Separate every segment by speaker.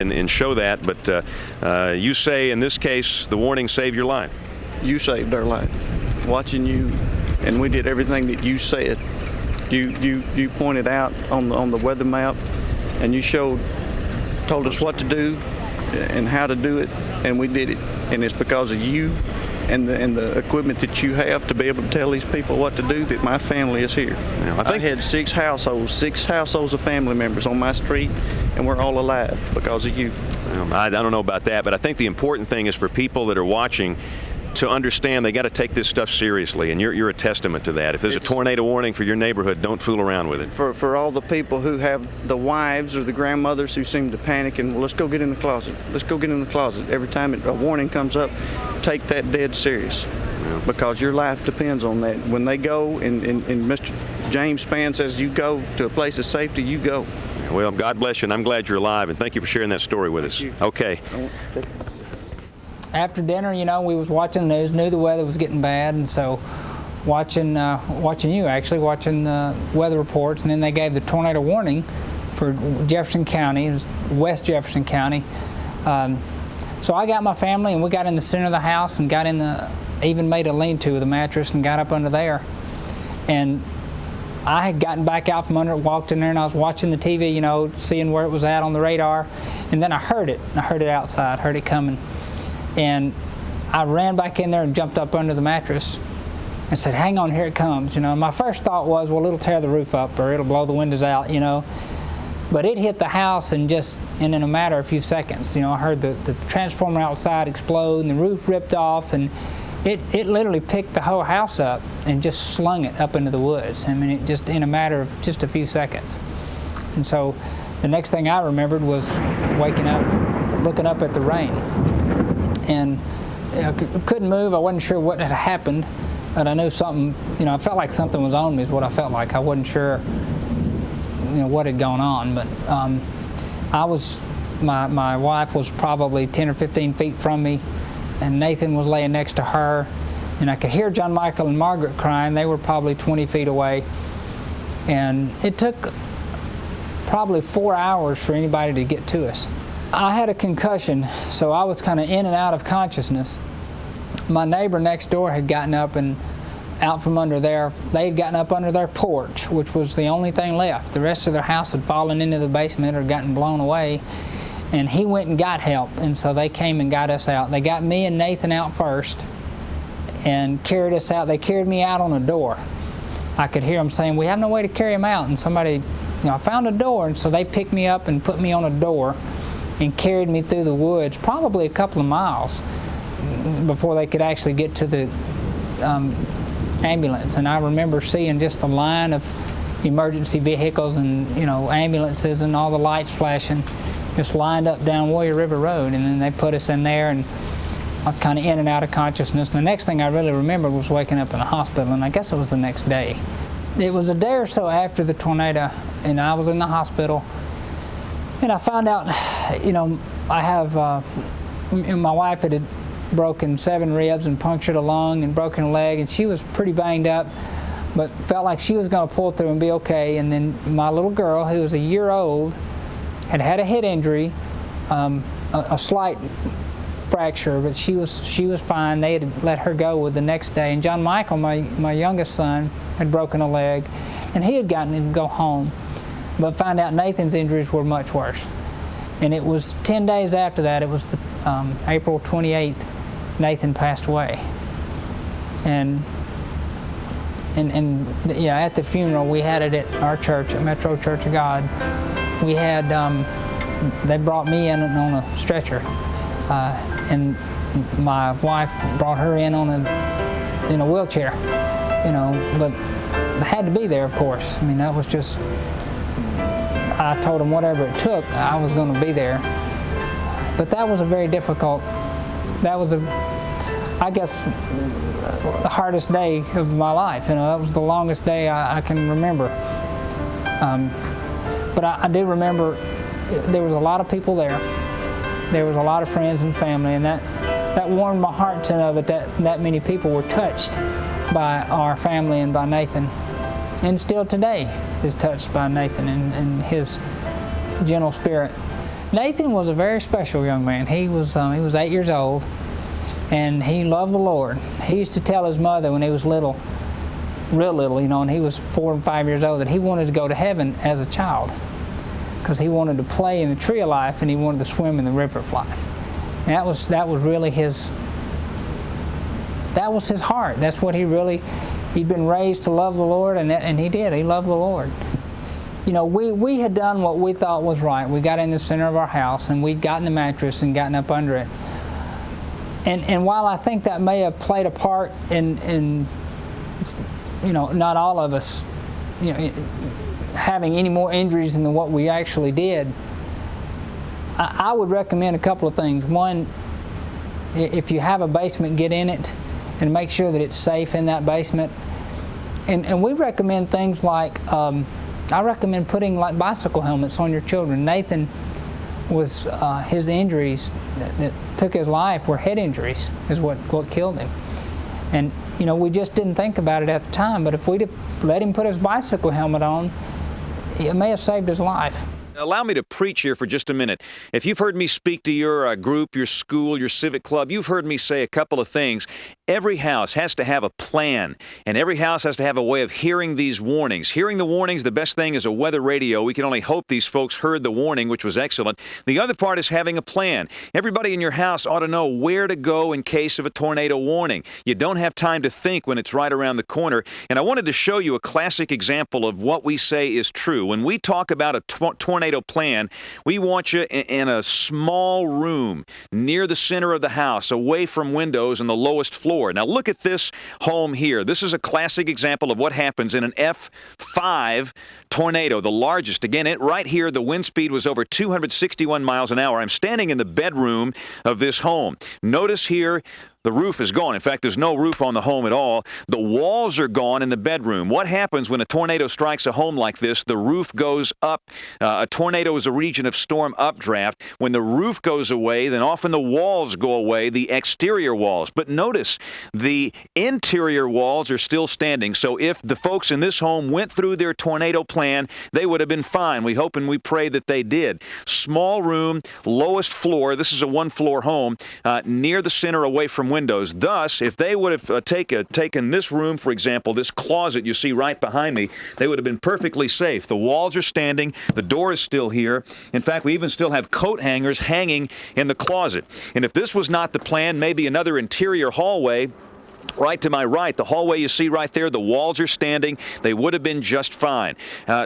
Speaker 1: and show that. But you say in this case the warning saved your life.
Speaker 2: You saved our life. Watching you, and we did everything that you said. You pointed out on the weather map, and you told us what to do and how to do it, and we did it. And it's because of you and the equipment that you have to be able to tell these people what to do that my family is here.
Speaker 1: Now,
Speaker 2: I had six households of family members on my street, and we're all alive because of you.
Speaker 1: Well, I don't know about that, but I think the important thing is for people that are watching to understand they got to take this stuff seriously, and you're a testament to that. If there's a tornado warning for your neighborhood, don't fool around with it.
Speaker 2: For all the people who have the wives or the grandmothers who seem to panic and, well, let's go get in the closet. Let's go get in the closet. Every time a warning comes up, take that dead serious, because your life depends on that. When they go, and Mr. James Spann says you go to a place of safety, you go.
Speaker 1: Well, God bless you, and I'm glad you're alive, and thank you for sharing that story with us. Okay.
Speaker 3: After dinner, we was watching the news, knew the weather was getting bad, and so watching the weather reports, and then they gave the tornado warning for Jefferson County, it was West Jefferson County. So I got my family, and we got in the center of the house and even made a lean-to with a mattress and got up under there. And I had gotten back out from under it, walked in there, and I was watching the TV, seeing where it was at on the radar. And then I heard it. I heard it outside, heard it coming. And I ran back in there and jumped up under the mattress and said, hang on, here it comes. My first thought was, well, it'll tear the roof up or it'll blow the windows out, But it hit the house and in a matter of a few seconds. I heard the transformer outside explode and the roof ripped off, and it literally picked the whole house up and just slung it up into the woods. I mean, it just in a matter of just a few seconds. And so the next thing I remembered was waking up, looking up at the rain. And couldn't move. I wasn't sure what had happened, but I knew something. I felt like something was on me. Is what I felt like. I wasn't sure, what had gone on. But my wife was probably 10 or 15 feet from me, and Nathan was laying next to her, and I could hear John Michael and Margaret crying. They were probably 20 feet away, and it took probably 4 hours for anybody to get to us. I had a concussion, so I was kind of in and out of consciousness. My neighbor next door had gotten up and out from under there. They had gotten up under their porch, which was the only thing left. The rest of their house had fallen into the basement or gotten blown away, and he went and got help, and so they came and got us out. They got me and Nathan out first and carried us out. They carried me out on a door. I could hear them saying, we have no way to carry him out, and somebody, I found a door, and so they picked me up and put me on a door and carried me through the woods, probably a couple of miles before they could actually get to the ambulance. And I remember seeing just a line of emergency vehicles and ambulances and all the lights flashing, just lined up down Warrior River Road. And then they put us in there, and I was kind of in and out of consciousness. And the next thing I really remembered was waking up in the hospital, and I guess it was the next day. It was a day or so after the tornado, and I was in the hospital. And I found out, I have, my wife had broken 7 ribs and punctured a lung and broken a leg, and she was pretty banged up, but felt like she was going to pull through and be okay. And then my little girl, who was a year old, had a head injury, a slight fracture, but she was fine. They had let her go with the next day. And John Michael, my youngest son, had broken a leg, and he had gotten to go home. But found out Nathan's injuries were much worse. And it was 10 days after that, it was April 28th, Nathan passed away. And at the funeral, we had it at our church, at Metro Church of God. We had, they brought me in on a stretcher, and my wife brought her in in a wheelchair, but I had to be there, of course. I mean, that was just, I told him whatever it took, I was going to be there. But that was a very difficult, I guess, the hardest day of my life. That was the longest day I can remember. But I do remember there was a lot of people there. There was a lot of friends and family, and that warmed my heart to know that many people were touched by our family and by Nathan. And still today is touched by Nathan and his gentle spirit. Nathan was a very special young man. He was 8 years old, and he loved the Lord. He used to tell his mother when he was little, real little, and he was 4 and 5 years old, that he wanted to go to heaven as a child because he wanted to play in the tree of life and he wanted to swim in the river of life. And that was really his heart. That's what he'd been raised to love the Lord, and he did. He loved the Lord. We had done what we thought was right. We got in the center of our house, and we'd gotten the mattress and gotten up under it. And while I think that may have played a part in not all of us, having any more injuries than what we actually did, I would recommend a couple of things. One, if you have a basement, get in it and make sure that it's safe in that basement. And we recommend things like, I recommend putting like bicycle helmets on your children. Nathan was, his injuries that took his life were head injuries, is what killed him. And we just didn't think about it at the time, but if we'd have let him put his bicycle helmet on, it may have saved his life.
Speaker 1: Allow me to preach here for just a minute. If you've heard me speak to your group, your school, your civic club, you've heard me say a couple of things. Every house has to have a plan, and every house has to have a way of hearing these warnings. Hearing the warnings, the best thing is a weather radio. We can only hope these folks heard the warning, which was excellent. The other part is having a plan. Everybody in your house ought to know where to go in case of a tornado warning. You don't have time to think when it's right around the corner. And I wanted to show you a classic example of what we say is true. When we talk about a tornado plan, we want you in a small room near the center of the house, away from windows and the lowest floor. Now look at this home here. This is a classic example of what happens in an F5 tornado, the largest. Again, right here, the wind speed was over 261 miles an hour. I'm standing in the bedroom of this home. Notice here, the roof is gone. In fact, there's no roof on the home at all. The walls are gone in the bedroom. What happens when a tornado strikes a home like this? The roof goes up. A tornado is a region of storm updraft. When the roof goes away, then often the walls go away, the exterior walls. But notice, the interior walls are still standing. So if the folks in this home went through their tornado plan, they would have been fine. We hope and we pray that they did. Small room, lowest floor. This is a one-floor home, near the center, away from windows. Thus, if they would have taken this room, for example, this closet you see right behind me, they would have been perfectly safe. The walls are standing. The door is still here. In fact, we even still have coat hangers hanging in the closet. And if this was not the plan, maybe another interior hallway right to my right, the hallway you see right there, the walls are standing. They would have been just fine.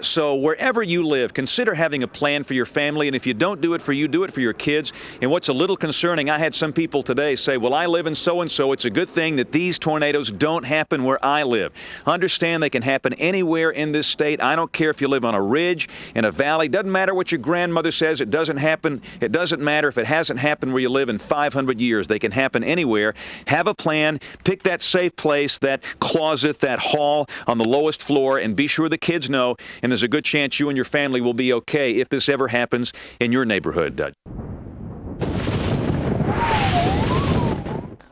Speaker 1: So wherever you live, consider having a plan for your family. And if you don't do it for you, do it for your kids. And what's a little concerning, I had some people today say, well, I live in so-and-so. It's a good thing that these tornadoes don't happen where I live. Understand they can happen anywhere in this state. I don't care if you live on a ridge, in a valley. Doesn't matter what your grandmother says. It doesn't happen. It doesn't matter if it hasn't happened where you live in 500 years. They can happen anywhere. Have a plan. Pick that safe place, that closet, that hall on the lowest floor, and be sure the kids know, and there's a good chance you and your family will be okay if this ever happens in your neighborhood.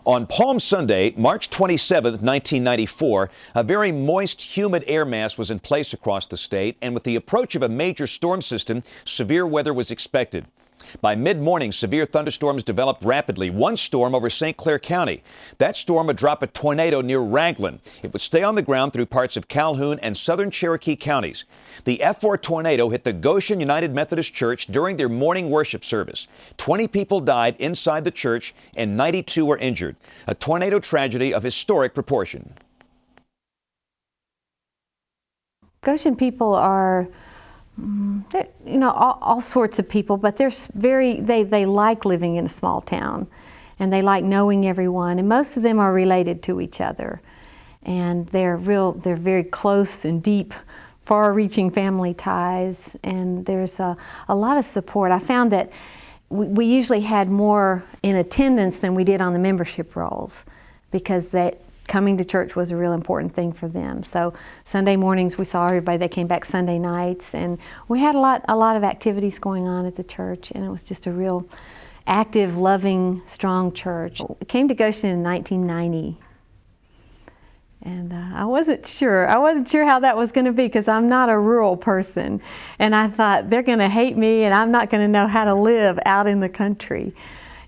Speaker 1: On Palm Sunday, March 27, 1994, a very moist, humid air mass was in place across the state, and with the approach of a major storm system, severe weather was expected. By mid-morning, severe thunderstorms developed rapidly. One storm over St. Clair County. That storm would drop a tornado near Raglan. It would stay on the ground through parts of Calhoun and southern Cherokee counties. The F4 tornado hit the Goshen United Methodist Church during their morning worship service. 20 people died inside the church and 92 were injured. A tornado tragedy of historic proportion.
Speaker 4: Goshen people are all sorts of people, but they like living in a small town, and they like knowing everyone, and most of them are related to each other, and they're very close and deep, far-reaching family ties, and there's a lot of support. I found that we usually had more in attendance than we did on the membership rolls, because coming to church was a real important thing for them. So Sunday mornings we saw everybody. They came back Sunday nights, and we had a lot of activities going on at the church, and it was just a real active, loving, strong church. I came to Goshen in 1990, And I wasn't sure how that was going to be, because I'm not a rural person. And I thought, they're going to hate me and I'm not going to know how to live out in the country.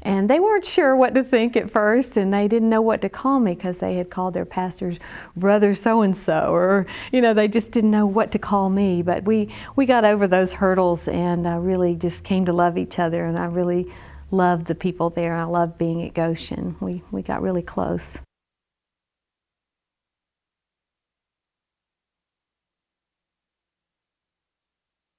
Speaker 4: And they weren't sure what to think at first, and they didn't know what to call me, because they had called their pastors brother so-and-so, or, they just didn't know what to call me. But we got over those hurdles and really just came to love each other, and I really loved the people there. I loved being at Goshen. We got really close.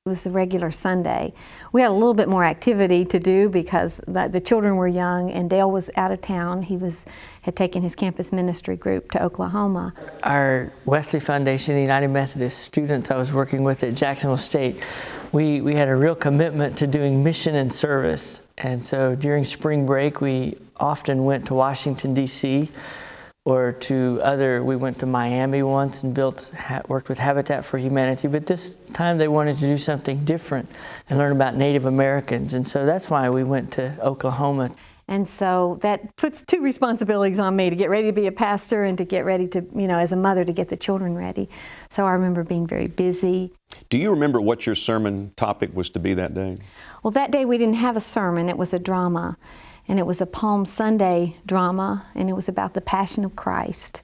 Speaker 4: It was a regular Sunday. We had a little bit more activity to do because the children were young, and Dale was out of town. He had taken his campus ministry group to Oklahoma.
Speaker 5: Our Wesley Foundation, the United Methodist students I was working with at Jacksonville State, we had a real commitment to doing mission and service. And so during spring break, we often went to Washington, D.C., or we went to Miami once and worked with Habitat for Humanity. But this time they wanted to do something different and learn about Native Americans. And so that's why we went to Oklahoma.
Speaker 4: And so that puts two responsibilities on me: to get ready to be a pastor and to get ready to, as a mother, to get the children ready. So I remember being very busy.
Speaker 6: Do you remember what your sermon topic was to be that day?
Speaker 4: Well, that day we didn't have a sermon. It was a drama. And it was a Palm Sunday drama, and it was about the Passion of Christ.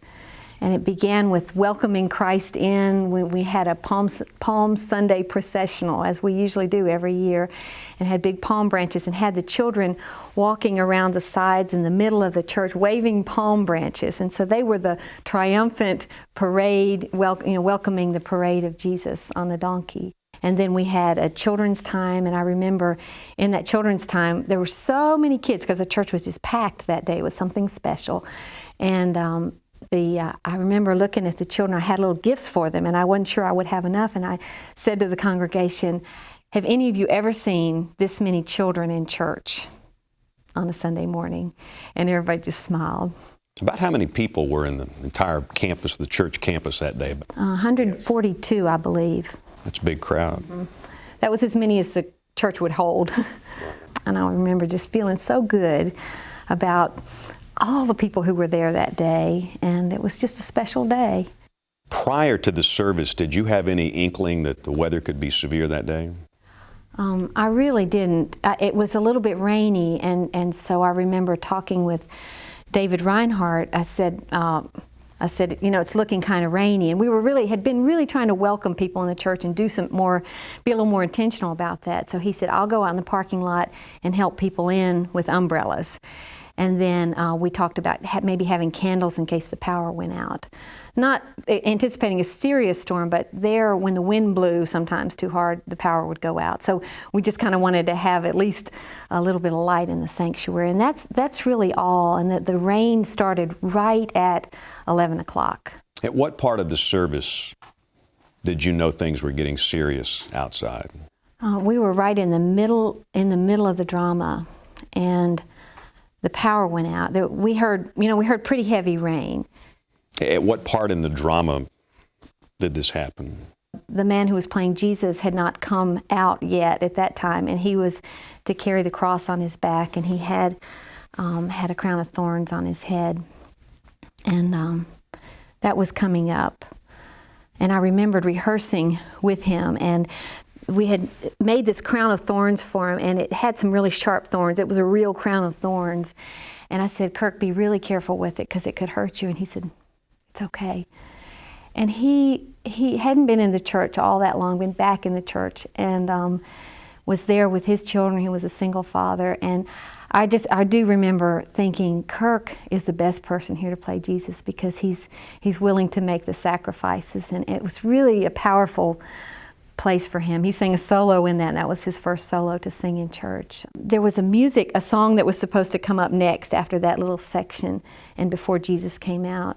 Speaker 4: And it began with welcoming Christ in. We had a Palm Sunday processional, as we usually do every year, and had big palm branches, and had the children walking around the sides in the middle of the church waving palm branches. And so they were the triumphant parade, welcoming the parade of Jesus on the donkey. And then we had a children's time, and I remember in that children's time there were so many kids, because the church was just packed that day. It was something special. And I remember looking at the children. I had little gifts for them, and I wasn't sure I would have enough. And I said to the congregation, "Have any of you ever seen this many children in church on a Sunday morning?" And everybody just smiled.
Speaker 6: About how many people were in the entire campus, the church campus, that day?
Speaker 4: 142, I believe.
Speaker 6: That's a big crowd.
Speaker 4: Mm-hmm. That was as many as the church would hold. And I remember just feeling so good about all the people who were there that day, and it was just a special day.
Speaker 6: Prior to the service, did you have any inkling that the weather could be severe that day?
Speaker 4: I really didn't. It was a little bit rainy, and so I remember talking with David Reinhardt. I said, it's looking kind of rainy, and we had been really trying to welcome people in the church and be a little more intentional about that. So he said, "I'll go out in the parking lot and help people in with umbrellas." And then we talked about maybe having candles in case the power went out. Not anticipating a serious storm, but when the wind blew sometimes too hard, the power would go out. So we just kind of wanted to have at least a little bit of light in the sanctuary. And that's really all. And the rain started right at 11 o'clock.
Speaker 6: At what part of the service did you know things were getting serious outside?
Speaker 4: We were right in the middle of the drama, and the power went out. We heard pretty heavy rain.
Speaker 6: At what part in the drama did this happen?
Speaker 4: The man who was playing Jesus had not come out yet at that time, and he was to carry the cross on his back, and he had a crown of thorns on his head, and that was coming up. And I remembered rehearsing with him, and we had made this crown of thorns for him, and it had some really sharp thorns. It was a real crown of thorns. And I said, "Kirk, be really careful with it because it could hurt you." And he said, "It's okay." And he hadn't been in the church all that long, been back in the church, and was there with his children. He was a single father. And I do remember thinking, Kirk is the best person here to play Jesus, because he's willing to make the sacrifices. And it was really a powerful place for him. He sang a solo in that, and that was his first solo to sing in church. There was a song that was supposed to come up next after that little section and before Jesus came out.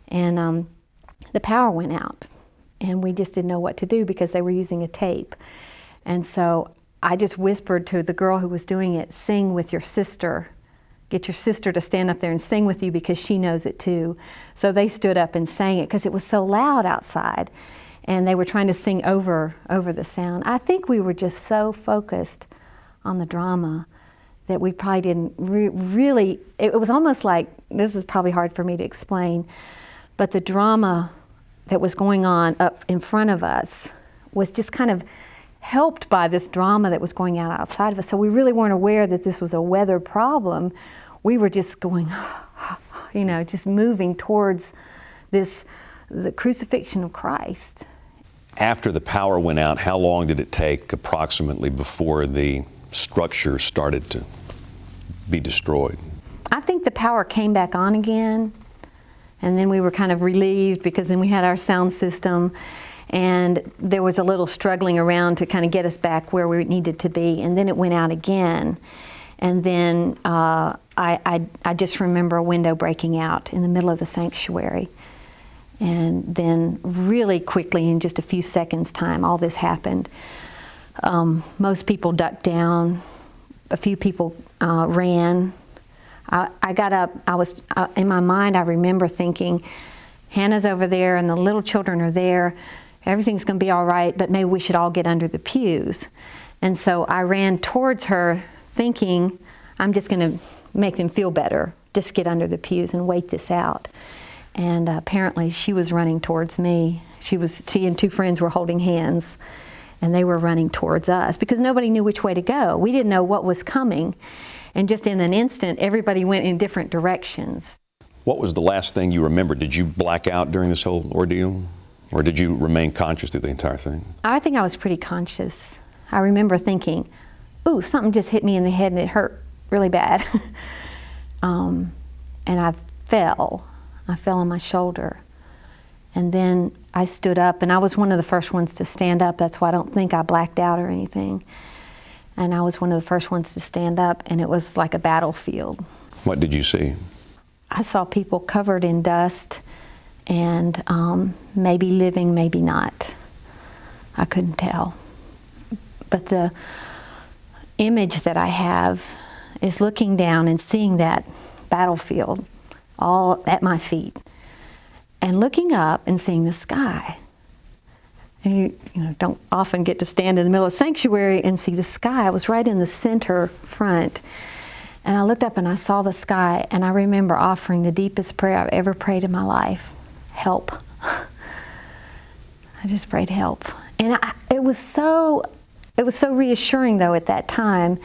Speaker 4: And the power went out, and we just didn't know what to do because they were using a tape. And so I just whispered to the girl who was doing it, "Sing with your sister. Get your sister to stand up there and sing with you because she knows it too." So they stood up and sang it because it was so loud outside. And they were trying to sing over the sound. I think we were just so focused on the drama that we probably didn't really, it was almost like, this is probably hard for me to explain, But the drama that was going on up in front of us was just kind of helped by this drama that was going on outside of us. So we really weren't aware that this was a weather problem. We were just going, just moving towards the crucifixion of Christ.
Speaker 6: After the power went out, how long did it take approximately before the structure started to be destroyed?
Speaker 4: I think the power came back on again, and then we were kind of relieved because then we had our sound system, and there was a little struggling around to kind of get us back where we needed to be, and then it went out again. And then I just remember a window breaking out in the middle of the sanctuary. And then really quickly, in just a few seconds' time, all this happened. Most people ducked down. A few people ran. I got up. In my mind, I remember thinking, Hannah's over there and the little children are there. Everything's going to be all right, but maybe we should all get under the pews. And so I ran towards her thinking, I'm just going to make them feel better. Just get under the pews and wait this out. And apparently she was running towards me. She and two friends were holding hands, and they were running towards us because nobody knew which way to go. We didn't know what was coming. And just in an instant, everybody went in different directions.
Speaker 6: What was the last thing you remembered? Did you black out during this whole ordeal? Or did you remain conscious through the entire thing? I
Speaker 4: think I was pretty conscious. I remember thinking, ooh, something just hit me in the head and it hurt really bad. And I fell. I fell on my shoulder. And then I stood up, and I was one of the first ones to stand up. That's why I don't think I blacked out or anything. And I was one of the first ones to stand up, and it was like a battlefield.
Speaker 6: What did you see?
Speaker 4: I saw people covered in dust and maybe living, maybe not. I couldn't tell. But the image that I have is looking down and seeing that battlefield all at my feet, and looking up and seeing the sky. And you don't often get to stand in the middle of the sanctuary and see the sky. I was right in the center front, and I looked up and I saw the sky, and I remember offering the deepest prayer I've ever prayed in my life: help. I just prayed help. And it was so reassuring though at that time,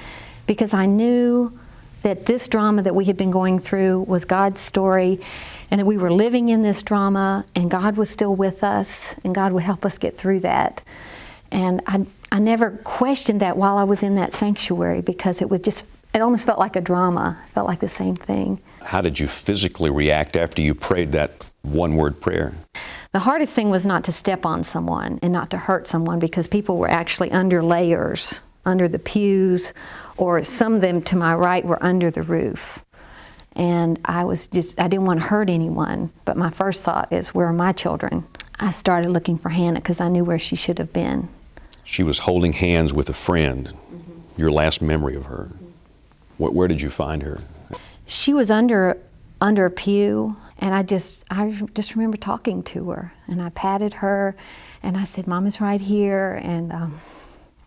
Speaker 4: because I knew that this drama that we had been going through was God's story, and that we were living in this drama, and God was still with us, and God would help us get through that. And I never questioned that while I was in that sanctuary, because it almost felt like a drama. It felt like the same thing.
Speaker 6: How did you physically react after you prayed that one-word prayer?
Speaker 4: The hardest thing was not to step on someone and not to hurt someone, because people were actually under layers, under the pews, or some of them to my right were under the roof. And I didn't want to hurt anyone, but my first thought is, where are my children? I started looking for Hannah because I knew where she should have been.
Speaker 6: She was holding hands with a friend. Your last memory of her. Where did you find her?
Speaker 4: She was under a pew, and I just remember talking to her, and I patted her, and I said, Mama's right here, and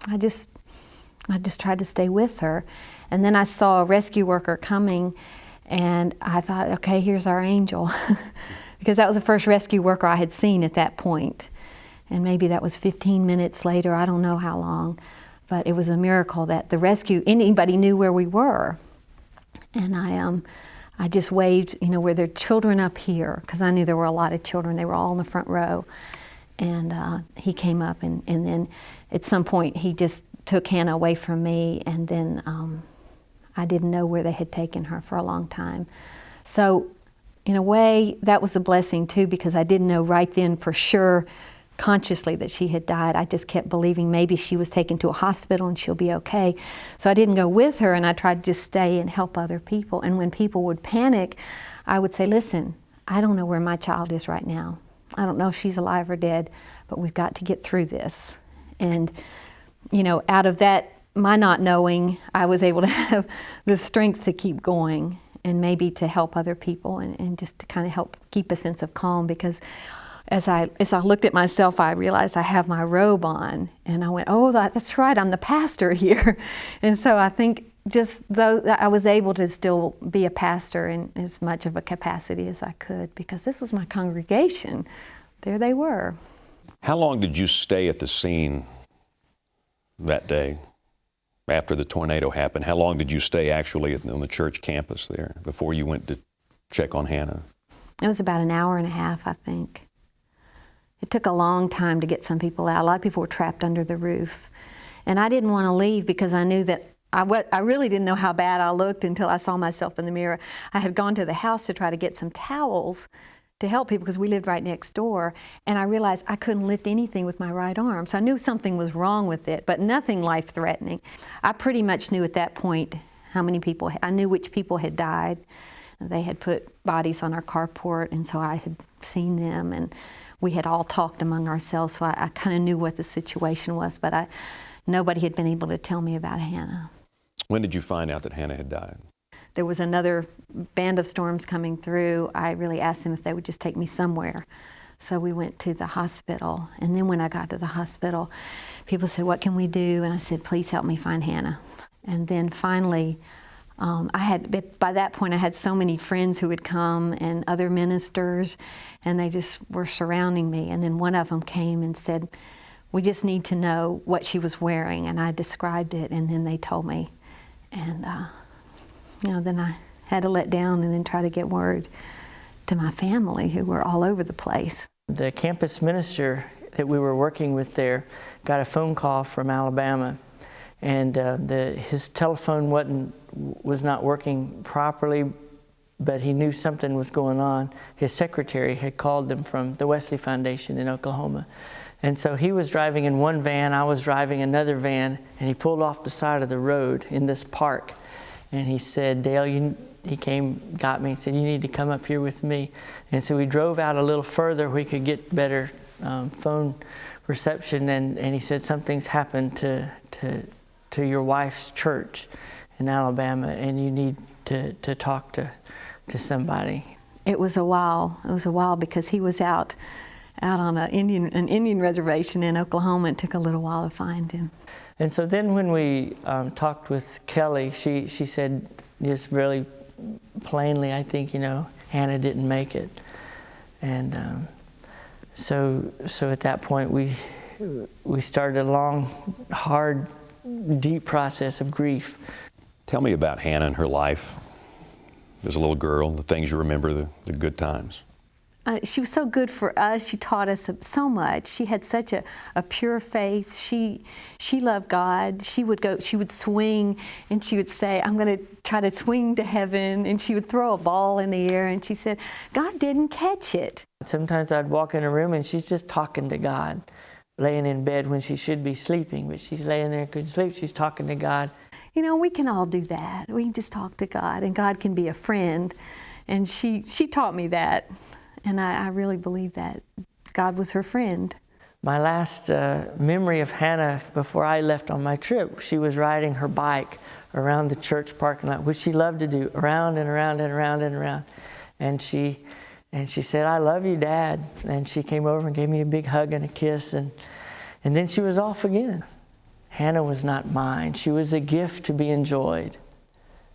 Speaker 4: I just tried to stay with her. And then I saw a rescue worker coming, and I thought, okay, here's our angel. Because that was the first rescue worker I had seen at that point. And maybe that was 15 minutes later, I don't know how long. But it was a miracle that anybody knew where we were. And I just waved, were there children up here? Because I knew there were a lot of children. They were all in the front row. And he came up, and then at some point he just took Hannah away from me, and then I didn't know where they had taken her for a long time. So in a way, that was a blessing too, because I didn't know right then for sure, consciously, that she had died. I just kept believing maybe she was taken to a hospital and she'll be okay. So I didn't go with her, and I tried to just stay and help other people. And when people would panic, I would say, listen, I don't know where my child is right now. I don't know if she's alive or dead, but we've got to get through this. And out of that, my not knowing, I was able to have the strength to keep going, and maybe to help other people, and just to kind of help keep a sense of calm, because as I looked at myself, I realized I have my robe on, and I went, oh, that's right, I'm the pastor here. And so I think just though I was able to still be a pastor in as much of a capacity as I could, because this was my congregation. There they were.
Speaker 6: How long did you stay at the scene that day after the tornado happened? How long did you stay actually on the church campus there before you went to check on Hannah?
Speaker 4: It was about an hour and a half, I think. It took a long time to get some people out. A lot of people were trapped under the roof. And I didn't want to leave because I knew that I really didn't know how bad I looked until I saw myself in the mirror. I had gone to the house to try to get some towels to help people because we lived right next door, and I realized I couldn't lift anything with my right arm. So I knew something was wrong with it, but nothing life-threatening. I pretty much knew at that point how many people, I knew which people had died. They had put bodies on our carport, and so I had seen them, and we had all talked among ourselves, so I kind of knew what the situation was, but nobody had been able to tell me about Hannah.
Speaker 6: When did you find out that Hannah had died?
Speaker 4: There was another band of storms coming through. I really asked them if they would just take me somewhere. So we went to the hospital. And then when I got to the hospital, people said, "What can we do?" And I said, "Please help me find Hannah." And then finally, by that point, I had so many friends who had come and other ministers, and they just were surrounding me. And then one of them came and said, "We just need to know what she was wearing." And I described it, and then they told me. And then I had to let down and then try to get word to my family, who were all over the place.
Speaker 5: The campus minister that we were working with there got a phone call from Alabama, and his telephone was not working properly, but he knew something was going on. His secretary had called them from the Wesley Foundation in Oklahoma. And so he was driving in one van, I was driving another van, and he pulled off the side of the road in this park. And he said, "Dale," he came, got me, and said, "You need to come up here with me." And so we drove out a little further where we could get better phone reception, and he said, "Something's happened to your wife's church in Alabama, and you need to talk to somebody."
Speaker 4: It was a while because he was out on an Indian reservation in Oklahoma. It took a little while to find him.
Speaker 5: And so then when we talked with Kelly, she said just really plainly, I think, Hannah didn't make it. And so at that point we started a long, hard, deep process of grief.
Speaker 6: Tell me about Hannah and her life as a little girl, the things you remember, the good times.
Speaker 4: She was so good for us. She taught us so much. She had such a pure faith. She loved God. She would swing, and she would say, "I'm going to try to swing to heaven." And she would throw a ball in the air, and she said, "God didn't catch it."
Speaker 5: Sometimes I'd walk in a room and she's just talking to God, laying in bed when she should be sleeping, but she's laying there and couldn't sleep. She's talking to God.
Speaker 4: We can all do that. We can just talk to God, and God can be a friend. And she taught me that. And I really believe that God was her friend.
Speaker 5: My last memory of Hannah before I left on my trip, she was riding her bike around the church parking lot, which she loved to do, around and around and around and around. And she said, "I love you, Dad." And she came over and gave me a big hug and a kiss, and then she was off again. Hannah was not mine. She was a gift to be enjoyed.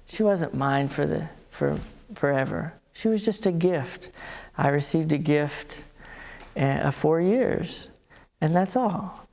Speaker 5: She wasn't mine for forever. She was just a gift. I received a gift of 4 years, and that's all.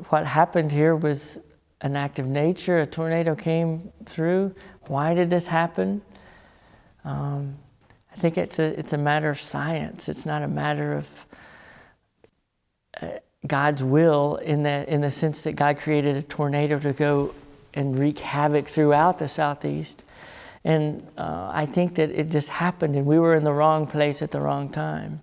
Speaker 5: what happened here was an act of nature. A tornado came through. Why did this happen? I think it's a matter of science. It's not a matter of God's will in the sense that God created a tornado to go and wreak havoc throughout the Southeast. And I think that it just happened, and we were in the wrong place at the wrong time.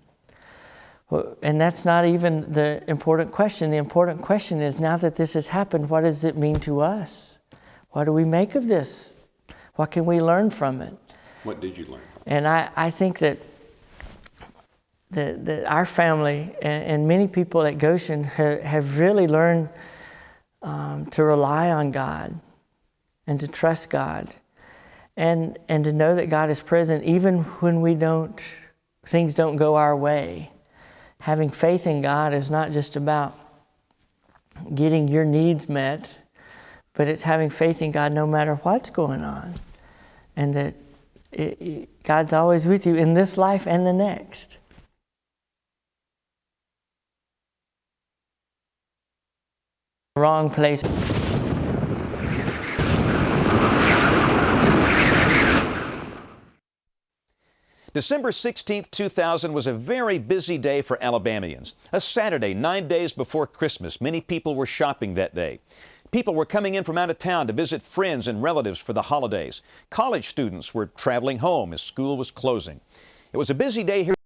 Speaker 5: And that's not even the important question. The important question is, now that this has happened, what does it mean to us? What do we make of this? What can we learn from it?
Speaker 6: What did you learn?
Speaker 5: And I think that our family and many people at Goshen have really learned to rely on God and to trust God and to know that God is present even when things don't go our way. Having faith in God is not just about getting your needs met, but it's having faith in God no matter what's going on. And that God's always with you in this life and the next. Wrong place.
Speaker 1: December 16th, 2000 was a very busy day for Alabamians. A Saturday, 9 days before Christmas. Many people were shopping that day. People were coming in from out of town to visit friends and relatives for the holidays. College students were traveling home as school was closing. It was a busy day here.